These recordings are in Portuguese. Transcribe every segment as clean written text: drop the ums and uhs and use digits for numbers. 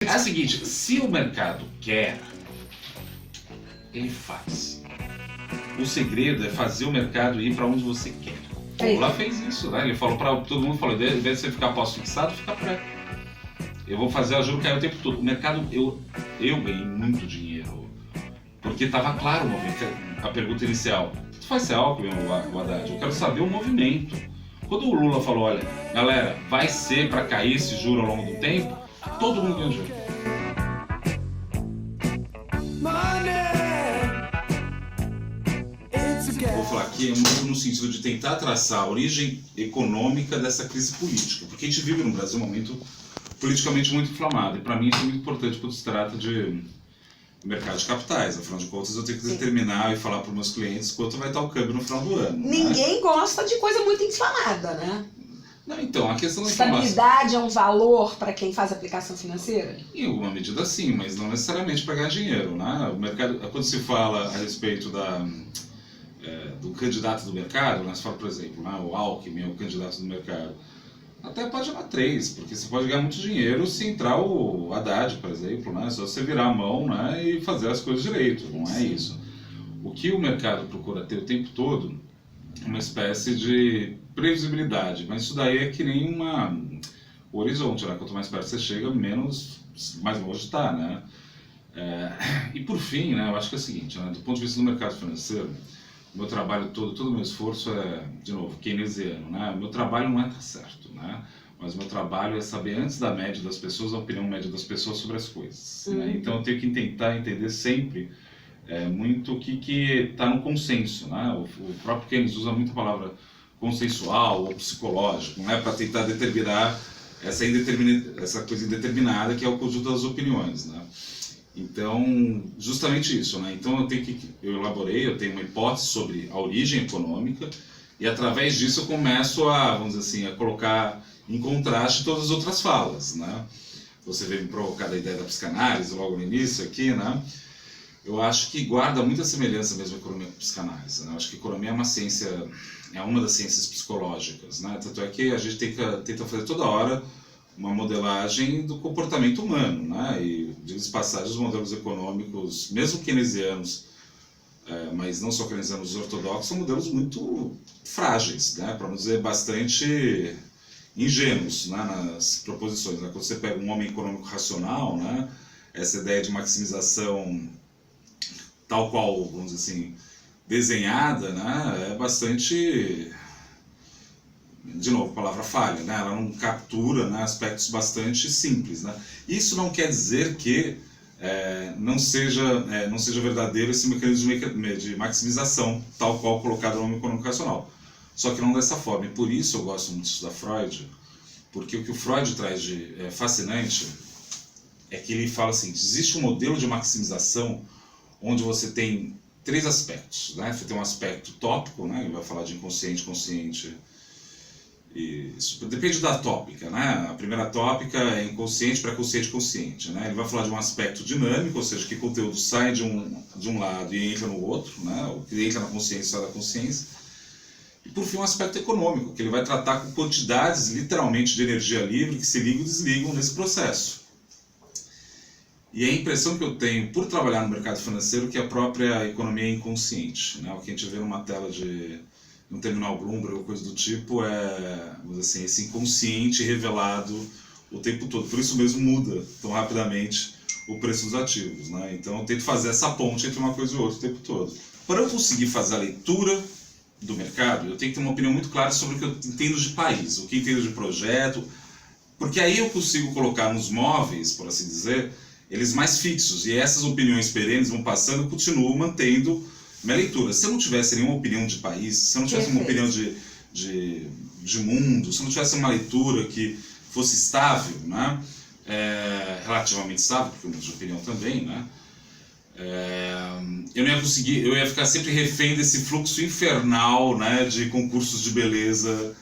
É o seguinte, se o mercado quer, ele faz. O segredo é fazer o mercado ir para onde você quer. O Lula fez isso, né? Ele falou para todo mundo, falou, ao invés de você ficar pós-fixado, fica pré. Eu vou fazer a juro cair o tempo todo. O mercado, eu ganhei muito dinheiro, porque estava claro o movimento. A pergunta inicial, tu faz ser Alckmin, o Haddad? Eu quero saber o movimento. Quando o Lula falou, olha, galera, vai ser para cair esse juro ao longo do tempo, todo mundo ganhou dinheiro. Vou falar aqui no sentido de tentar traçar a origem econômica dessa crise política, porque a gente vive no Brasil um momento politicamente muito inflamado, e para mim isso é muito importante quando se trata de mercado de capitais. Afinal de contas, eu tenho que determinar e falar para os meus clientes quanto vai estar o câmbio no final do ano. Ninguém gosta de coisa muito inflamada, né? Não, então, a questão da estabilidade é um valor para quem faz aplicação financeira? Em alguma medida sim, mas não necessariamente para ganhar dinheiro, né? O mercado, quando se fala a respeito do candidato do mercado, né? Se fala, por exemplo, né? O Alckmin é o candidato do mercado. Até pode chamar 3, porque você pode ganhar muito dinheiro se entrar o Haddad, por exemplo, né? Só você virar a mão, né? E fazer as coisas direito, não é isso. O que o mercado procura ter o tempo todo é uma espécie de previsibilidade, mas isso daí é que nem o horizonte, né? Quanto mais perto você chega, mais longe está, né? E por fim, né? Eu acho que é o seguinte, né? Do ponto de vista do mercado financeiro, o meu trabalho todo o meu esforço é, de novo, keynesiano, né? O meu trabalho não é estar certo, né? Mas o meu trabalho é saber antes da média das pessoas, a opinião média das pessoas sobre as coisas. Né? Então eu tenho que tentar entender sempre muito o que está no consenso, né? O próprio Keynes usa muito a palavra consensual ou psicológico, né? Para tentar determinar essa coisa indeterminada que é o conjunto das opiniões, né? Então, justamente isso, né? Então eu tenho uma hipótese sobre a origem econômica e através disso eu começo vamos dizer assim, a colocar em contraste todas as outras falas, né? Você veio me provocar a ideia da psicanálise logo no início aqui, né? Eu acho que guarda muita semelhança mesmo a economia com a psicanálise, né? Eu acho que a economia é uma ciência, é uma das ciências psicológicas, né? Tanto é que a gente tenta fazer toda hora uma modelagem do comportamento humano, né? E, de passagem, os modelos econômicos, mesmo keynesianos, mas não só keynesianos ortodoxos, são modelos muito frágeis, né? Para não dizer bastante ingênuos, né? Nas proposições, né? Quando você pega um homem econômico racional, né? Essa ideia de maximização tal qual, vamos dizer assim, desenhada, né? É bastante... De novo, a palavra falha, né? Ela não captura, né, aspectos bastante simples, né? Isso não quer dizer que não seja verdadeiro esse mecanismo de maximização, tal qual colocado no homem econômico racional. Só que não dessa forma. E por isso eu gosto muito de estudar Freud, porque o que o Freud traz de fascinante é que ele fala assim, existe um modelo de maximização onde você tem 3 aspectos, né? Você tem um aspecto tópico, né? Ele vai falar de inconsciente, consciente. Isso depende da tópica, né? A primeira tópica é inconsciente, pré-consciente, consciente, né? Ele vai falar de um aspecto dinâmico, ou seja, que conteúdo sai de um lado e entra no outro, né? O que entra na consciência sai da consciência. E por fim um aspecto econômico, que ele vai tratar com quantidades literalmente de energia livre que se ligam e desligam nesse processo. E a impressão que eu tenho por trabalhar no mercado financeiro é que a própria economia é inconsciente, né? O que a gente vê numa tela de um terminal Bloomberg ou coisa do tipo vamos dizer assim, esse inconsciente revelado o tempo todo. Por isso mesmo muda tão rapidamente o preço dos ativos, né? Então eu tento fazer essa ponte entre uma coisa e outra o tempo todo. Para eu conseguir fazer a leitura do mercado, eu tenho que ter uma opinião muito clara sobre o que eu entendo de país, o que eu entendo de projeto, porque aí eu consigo colocar nos móveis, por assim dizer, eles mais fixos, e essas opiniões perenes vão passando e continuo mantendo minha leitura. Se eu não tivesse nenhuma opinião de país, se eu não tivesse uma opinião de mundo, se eu não tivesse uma leitura que fosse estável, né? Relativamente estável, porque eu mudo de opinião também, né? Eu não ia conseguir, eu ia ficar sempre refém desse fluxo infernal, né, de concursos de beleza.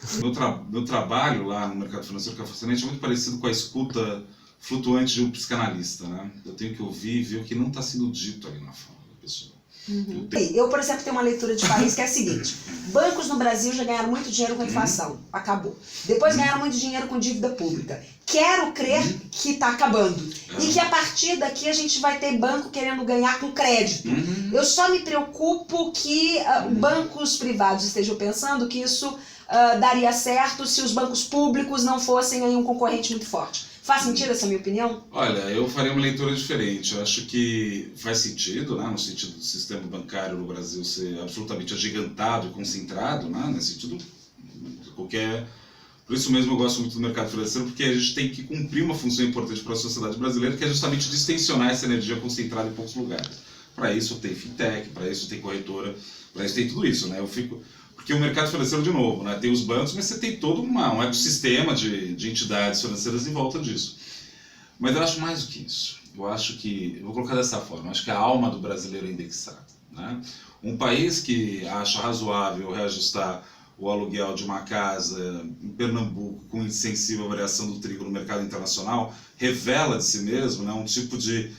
Meu trabalho lá no mercado financeiro, que é fascinante, é muito parecido com a escuta flutuante de um psicanalista, né? Eu tenho que ouvir e ver o que não está sendo dito ali na fala da pessoa. Uhum. Eu, por exemplo, tenho uma leitura de país que é a seguinte: bancos no Brasil já ganharam muito dinheiro com a inflação, acabou. Depois ganharam muito dinheiro com dívida pública. Quero crer que está acabando. E que a partir daqui a gente vai ter banco querendo ganhar com crédito. Eu só me preocupo que bancos privados estejam pensando que isso daria certo se os bancos públicos não fossem aí um concorrente muito forte. Faz sentido essa minha opinião? Olha, eu faria uma leitura diferente. Eu acho que faz sentido, né, no sentido do sistema bancário no Brasil ser absolutamente agigantado e concentrado, né, nesse sentido, qualquer... Por isso mesmo eu gosto muito do mercado financeiro, porque a gente tem que cumprir uma função importante para a sociedade brasileira, que é justamente distensionar essa energia concentrada em poucos lugares. Para isso tem fintech, para isso tem corretora, para isso tem tudo isso, né? Porque o mercado financeiro, de novo, né, tem os bancos, mas você tem todo um ecossistema de entidades financeiras em volta disso. Mas eu acho mais do que isso. Eu vou colocar dessa forma, eu acho que a alma do brasileiro é indexada, né? Um país que acha razoável reajustar o aluguel de uma casa em Pernambuco com insensível à variação do trigo no mercado internacional revela de si mesmo, né, um tipo de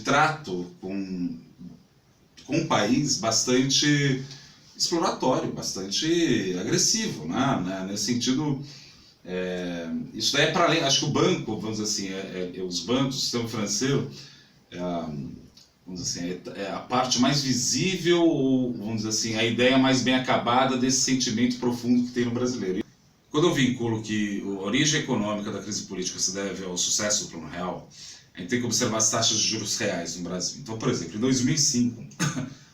trato com um país bastante exploratório, bastante agressivo, né? Nesse sentido, isso daí é para além. Acho que o banco, vamos dizer assim, os bancos, o sistema financeiro, vamos dizer assim, é a parte mais visível, ou vamos dizer assim, a ideia mais bem acabada desse sentimento profundo que tem no brasileiro. Quando eu vinculo que a origem econômica da crise política se deve ao sucesso do Plano Real, a gente tem que observar as taxas de juros reais no Brasil. Então, por exemplo, em 2005,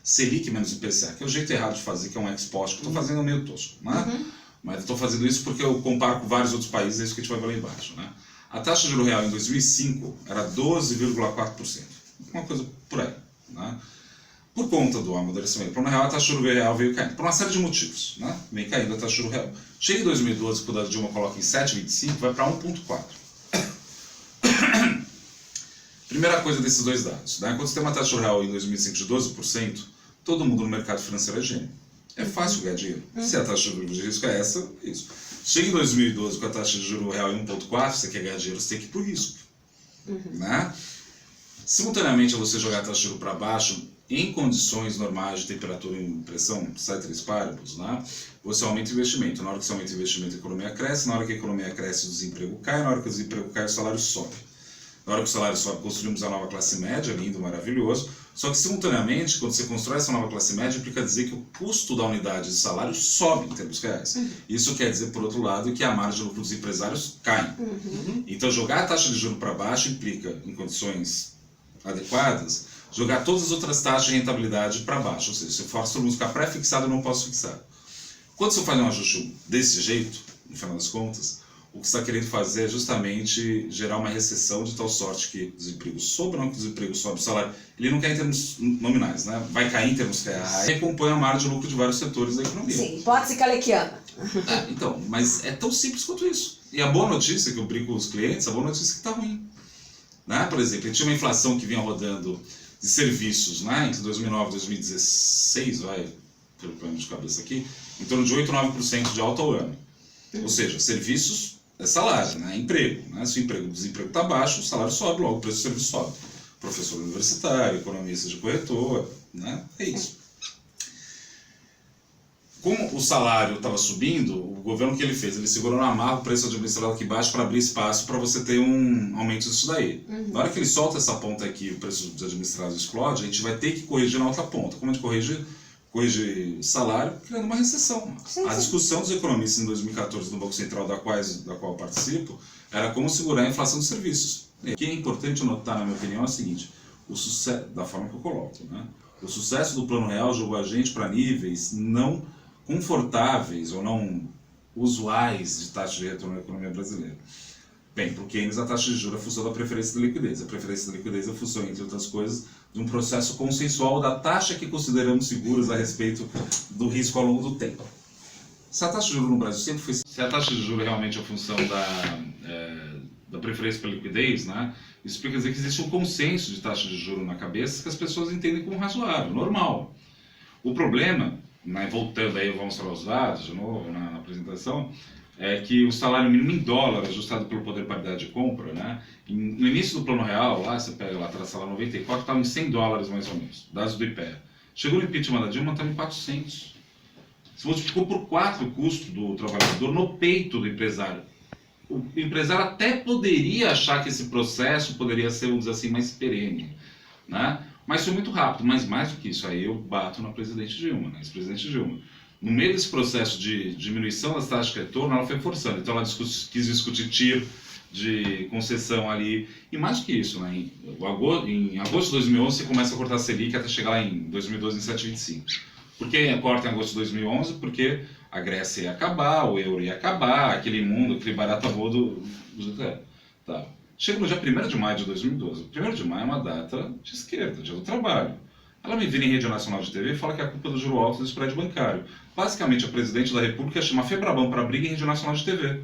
Selic menos IPCA, que é o jeito errado de fazer, que é um ex-post, que eu estou fazendo meio tosco, né? Mas eu estou fazendo isso porque eu comparo com vários outros países, é isso que a gente vai ver lá embaixo, né? A taxa de juros real em 2005 era 12,4%, uma coisa por aí, né? Por conta do amadurecimento do Plano Real, a taxa de juros real veio caindo, por uma série de motivos, né? Vem caindo a taxa de juros real. Chega em 2012, quando a Dilma coloca em 7,25, vai para 1,4%. Primeira coisa desses dois dados, né? Quando você tem uma taxa de juros real em 2005 de 12%, todo mundo no mercado financeiro é gênio. É fácil ganhar dinheiro. Se a taxa de juros de risco é essa, isso. Chega em 2012 com a taxa de juros real em 1,4%, você quer ganhar dinheiro, você tem que ir para o risco. Né? Simultaneamente a você jogar a taxa de juros para baixo, em condições normais de temperatura e pressão, ceteris paribus, né? Você aumenta o investimento. Na hora que você aumenta o investimento, a economia cresce. Na hora que a economia cresce, o desemprego cai. Na hora que o desemprego cai, o salário sobe. Na hora que o salário sobe, construímos a nova classe média, lindo, maravilhoso. Só que, simultaneamente, quando você constrói essa nova classe média, implica dizer que o custo da unidade de salário sobe em termos reais. Isso quer dizer, por outro lado, que a margem de lucro dos empresários cai. Então, jogar a taxa de juros para baixo implica, em condições adequadas, jogar todas as outras taxas de rentabilidade para baixo. Ou seja, você força todo mundo a ficar pré-fixado e não pós-fixado. Quando você faz um ajuste desse jeito, no final das contas, o que você está querendo fazer é justamente gerar uma recessão de tal sorte que o desemprego sobe, não que o desemprego sobe, o salário, ele não cai em termos nominais, né? Vai cair em termos reais e compõe a margem de lucro de vários setores da economia. Sim, hipótese calequiana. Então, mas é tão simples quanto isso. E a boa notícia que eu brinco com os clientes, a boa notícia é que está ruim. Né? Por exemplo, a gente tinha uma inflação que vinha rodando de serviços, né? Entre 2009 e 2016, pelo plano de cabeça aqui, em torno de 8 ou 9% de alta ao ano. Ou seja, serviços é salário, né? Emprego. Né? Se o desemprego está baixo, o salário sobe, logo o preço do serviço sobe. Professor universitário, economista de corretor, né? É isso. Como o salário estava subindo, o governo que ele fez? Ele segurou na amarra o preço administrado aqui embaixo para abrir espaço para você ter um aumento disso daí. Na hora que ele solta essa ponta aqui, o preço dos administrados explode, a gente vai ter que corrigir na outra ponta. Como a gente corrige salário, criando uma recessão. A discussão dos economistas em 2014 no Banco Central, da qual eu participo, era como segurar a inflação dos serviços. O que é importante notar, na minha opinião, é o seguinte, o sucesso, da forma que eu coloco, né? O sucesso do Plano Real jogou a gente para níveis não confortáveis ou não usuais de taxa de retorno na economia brasileira. Bem, para o Keynes a taxa de juros é função da preferência da liquidez. A preferência da liquidez é função, entre outras coisas, de um processo consensual da taxa que consideramos seguras a respeito do risco ao longo do tempo. Se a taxa de juros no Brasil sempre foi... Se a taxa de juros realmente é função da preferência pela liquidez, né, isso implica dizer que existe um consenso de taxa de juros na cabeça que as pessoas entendem como razoável, normal. O problema, né, voltando aí, eu vou mostrar os dados de novo na apresentação, é que o salário mínimo em dólar, ajustado pelo poder de paridade de compra, né, no início do Plano Real, lá você pega lá atrás, salário 94, estava em $100 mais ou menos, dados do IPEA. Chegou no impeachment da Dilma, estava em 400. Se multiplicou por 4 o custo do trabalhador no peito do empresário. O empresário até poderia achar que esse processo poderia ser, vamos dizer assim, mais perene, né? Mas foi muito rápido. Mas mais do que isso, aí eu bato na presidente Dilma, na ex-presidente Dilma. No meio desse processo de diminuição das taxas de retorno, ela foi forçando. Então ela quis discutir tiro de concessão ali. E mais do que isso, né? Em agosto de 2011 você começa a cortar a Selic até chegar lá em 2012 em 7,25. Por que corta em agosto de 2011? Porque a Grécia ia acabar, o euro ia acabar, aquele mundo, aquele barata boa do tá. Chega no dia 1º de maio de 2012. 1º de maio é uma data de esquerda, dia do trabalho. Ela me vira em rede nacional de TV e fala que é a culpa do juro alto do spread bancário. Basicamente, a presidente da República chama a Febrabão para briga em rede nacional de TV.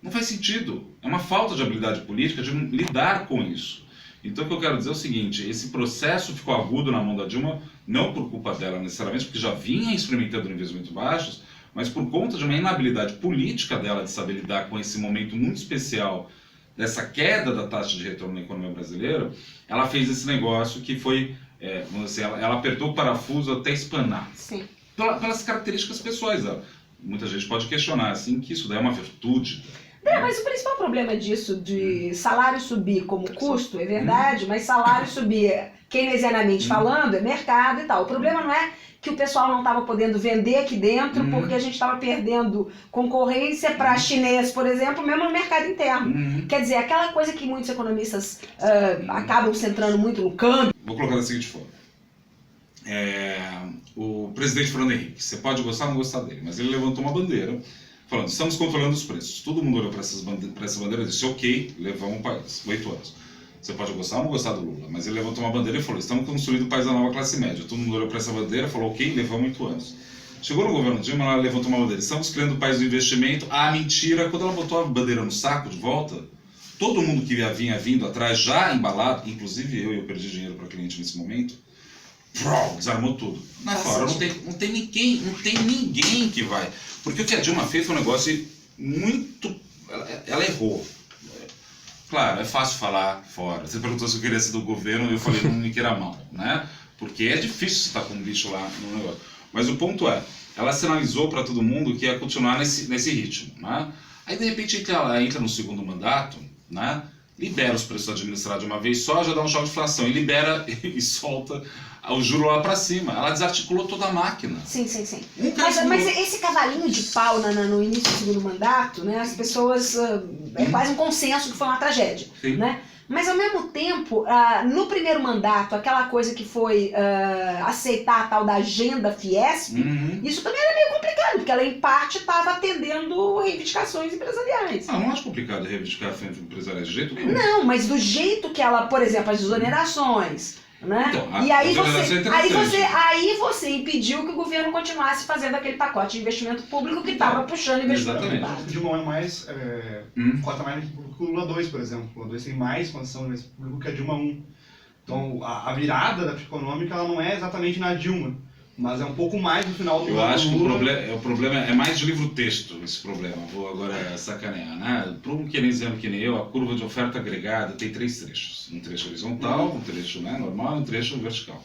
Não faz sentido. É uma falta de habilidade política de lidar com isso. Então, o que eu quero dizer é o seguinte, esse processo ficou agudo na mão da Dilma, não por culpa dela necessariamente, porque já vinha experimentando níveis muito baixos, mas por conta de uma inabilidade política dela de saber lidar com esse momento muito especial dessa queda da taxa de retorno na economia brasileira, ela fez esse negócio que foi, vamos dizer, ela apertou o parafuso até espanar. Sim. Pelas características pessoais dela. Muita gente pode questionar assim, que isso daí é uma virtude. Mas o principal problema disso, de salário subir como custo, é verdade, mas salário subir, keynesianamente falando, é mercado e tal. O problema não é que o pessoal não estava podendo vender aqui dentro porque a gente estava perdendo concorrência para chinês, por exemplo, mesmo no mercado interno. Quer dizer, aquela coisa que muitos economistas acabam centrando muito no câmbio. Vou colocar da seguinte forma. O presidente Fernando Henrique, você pode gostar ou não gostar dele, mas ele levantou uma bandeira falando, estamos controlando os preços. Todo mundo olhou para essa bandeira e disse, ok, levamos o país, 8 anos. Você pode gostar ou não gostar do Lula, mas ele levantou uma bandeira e falou, estamos construindo o país da nova classe média. Todo mundo olhou para essa bandeira e falou, ok, levamos 8 anos. Chegou no governo Dilma, ela levantou uma bandeira, estamos criando o país do investimento. Ah, mentira, quando ela botou a bandeira no saco de volta, todo mundo que vinha vindo atrás, já embalado, inclusive eu perdi dinheiro para cliente nesse momento, desarmou tudo. Na fora não tem ninguém que vai. Porque o que a Dilma fez foi um negócio muito... Ela errou. Claro, é fácil falar fora. Você perguntou se eu queria ser do governo e eu falei, não me queira mal, né? Porque é difícil você estar com um bicho lá no negócio. Mas o ponto é, ela sinalizou para todo mundo que ia continuar nesse ritmo, né? Aí, de repente, ela entra no segundo mandato, né? Libera os preços administrados de uma vez só, já dá um choque de inflação. E libera e solta o juro lá para cima. Ela desarticulou toda a máquina. Sim. Mas esse cavalinho de pau no início do segundo mandato, né, as pessoas... é quase um consenso que foi uma tragédia. Sim. Né? Mas, ao mesmo tempo, no primeiro mandato, aquela coisa que foi aceitar a tal da agenda Fiesp, isso também era meio complicado, porque ela, em parte, estava atendendo reivindicações empresariais. Não acho complicado reivindicar frente empresariais de jeito nenhum. Não, mas do jeito que ela, por exemplo, as desonerações... Né? Então, e aí você impediu que o governo continuasse fazendo aquele pacote de investimento público que estava puxando investimento privado. De uma mais cota mais que o Lula 2, por exemplo. O Lula 2 tem mais condição de investimento público que a Dilma 1. Então a virada da econômica ela não é exatamente na Dilma, mas é um pouco mais no final do Lula. Eu acho que o problema é mais de livro-texto, esse problema. Vou agora sacanear, né? Para um keynesiano que nem eu, a curva de oferta agregada tem 3 trechos. Um trecho horizontal, um trecho normal e um trecho vertical.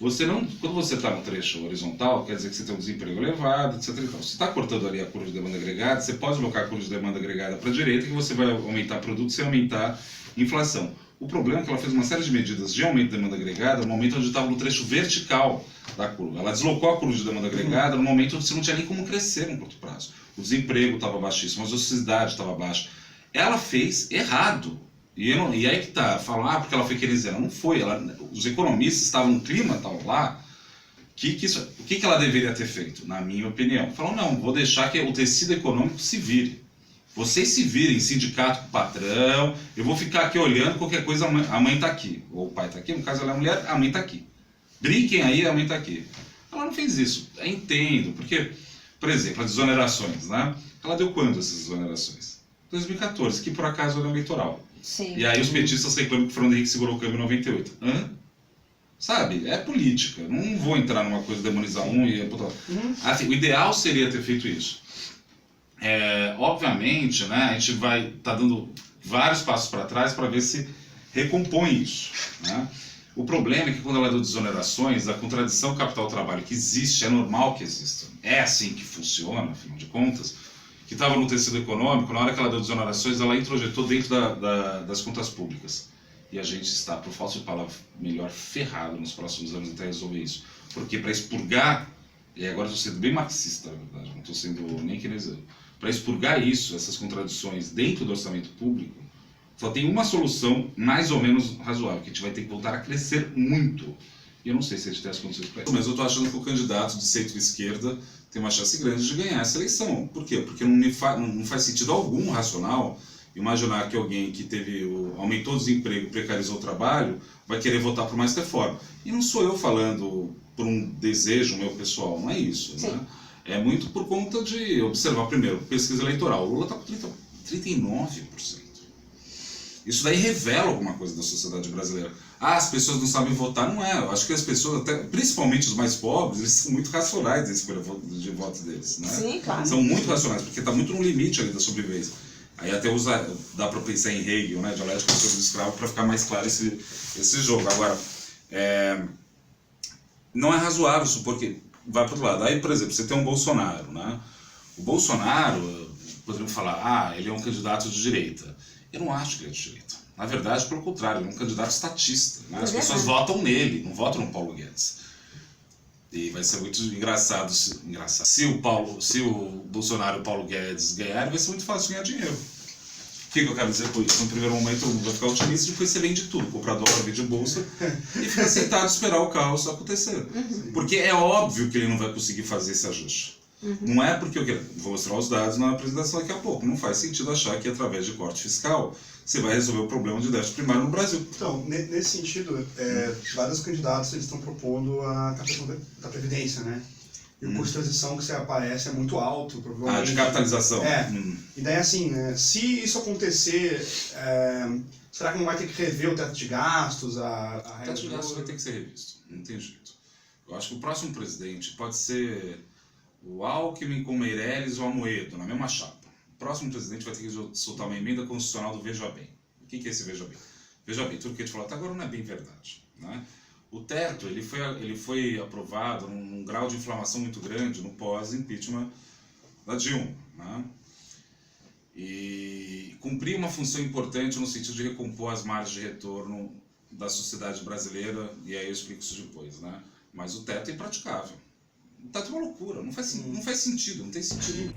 Quando você está no trecho horizontal, quer dizer que você tem um desemprego elevado, etc. Então, se está cortando ali a curva de demanda agregada, você pode colocar a curva de demanda agregada para a direita, que você vai aumentar produto sem aumentar inflação. O problema é que ela fez uma série de medidas de aumento de demanda agregada no momento onde estava no trecho vertical da curva. Ela deslocou a curva de demanda agregada no momento onde você não tinha nem como crescer no curto prazo. O desemprego estava baixíssimo, a ociosidade estava baixa. Ela fez errado. E aí que tá, falam, porque ela foi keynesiana. Não foi, os economistas estavam no clima, estavam lá. O que ela deveria ter feito, na minha opinião? Falaram, não, vou deixar que o tecido econômico se vire. Vocês se virem, sindicato com o patrão, eu vou ficar aqui olhando, qualquer coisa a mãe está aqui. Ou o pai está aqui, no caso ela é mulher, a mãe está aqui. Brinquem aí, a mãe está aqui. Ela não fez isso, eu entendo, porque, por exemplo, as desonerações, né? Ela deu quando essas desonerações? 2014, que por acaso era eleitoral. Sim. E aí os petistas reclamam que o Fernando Henrique segurou o câmbio em 98. Sabe? É política, não vou entrar numa coisa, demonizar um e... Assim, o ideal seria ter feito isso. Obviamente, né, a gente vai estar dando vários passos para trás para ver se recompõe isso, né? O problema é que quando ela deu desonerações, a contradição capital-trabalho que existe, é normal que exista. É assim que funciona, afinal de contas, que estava no tecido econômico, na hora que ela deu desonerações, ela introjetou dentro das contas públicas. E a gente está, por falta de palavra melhor, ferrado nos próximos anos até resolver isso. Porque para expurgar, e agora estou sendo bem marxista, na verdade, não estou sendo nem keynesiano, para expurgar isso, essas contradições dentro do orçamento público, só tem uma solução mais ou menos razoável, que a gente vai ter que voltar a crescer muito. E eu não sei se a gente tem as condições para isso. Mas eu estou achando que o candidato de centro-esquerda tem uma chance grande de ganhar essa eleição. Por quê? Porque não faz sentido algum racional imaginar que alguém que aumentou o desemprego, precarizou o trabalho, vai querer votar por mais reforma. E não sou eu falando por um desejo meu pessoal, não é isso. Né? É muito por conta de observar, primeiro, pesquisa eleitoral. O Lula está com 39%. Isso daí revela alguma coisa da sociedade brasileira. Ah, as pessoas não sabem votar, não é. Eu acho que as pessoas, até, principalmente os mais pobres, eles são muito racionais na escolha de votos deles. Né? Sim, claro. São muito racionais, porque está muito no limite ali da sobrevivência. Aí até dá para pensar em Hegel, né, dialética sobre o escravo, para ficar mais claro esse jogo. Agora, não é razoável supor que vai para outro lado. Aí, por exemplo, você tem um Bolsonaro. Né? O Bolsonaro, poderíamos falar, ele é um candidato de direita. Eu não acho que ele é de direita. Na verdade, pelo contrário, ele é um candidato estatista. Né? As pessoas votam nele, não votam no Paulo Guedes. E vai ser muito engraçado. Se o Bolsonaro e o Paulo Guedes ganharem, vai ser muito fácil ganhar dinheiro. O que eu quero dizer com isso? No primeiro momento vai ficar otimista, depois você vende tudo, compra dólar, vende bolsa, e fica sentado esperar o caos acontecer. Porque é óbvio que ele não vai conseguir fazer esse ajuste. Não é porque vou mostrar os dados na apresentação daqui a pouco. Não faz sentido achar que através de corte fiscal você vai resolver o problema de déficit primário no Brasil. Então, nesse sentido, vários candidatos eles estão propondo a questão da Previdência, né? E o custo de transição que aparece é muito alto, provavelmente. De capitalização. E daí, assim, né, se isso acontecer, será que não vai ter que rever o teto de gastos? O teto de gastos vai ter que ser revisto, não tem jeito. Eu acho que o próximo presidente pode ser o Alckmin com o Meirelles ou o Amoedo, na mesma chapa. O próximo presidente vai ter que soltar uma emenda constitucional do Veja Bem. O que é esse Veja Bem? Veja bem, tudo que a gente falou até agora não é bem verdade. Né? O teto ele foi aprovado num grau de inflamação muito grande no pós-impeachment da Dilma. Né? E cumprir uma função importante no sentido de recompor as margens de retorno da sociedade brasileira, e aí eu explico isso depois. Né? Mas o teto é impraticável. O teto é uma loucura, não faz sentido, não tem sentido.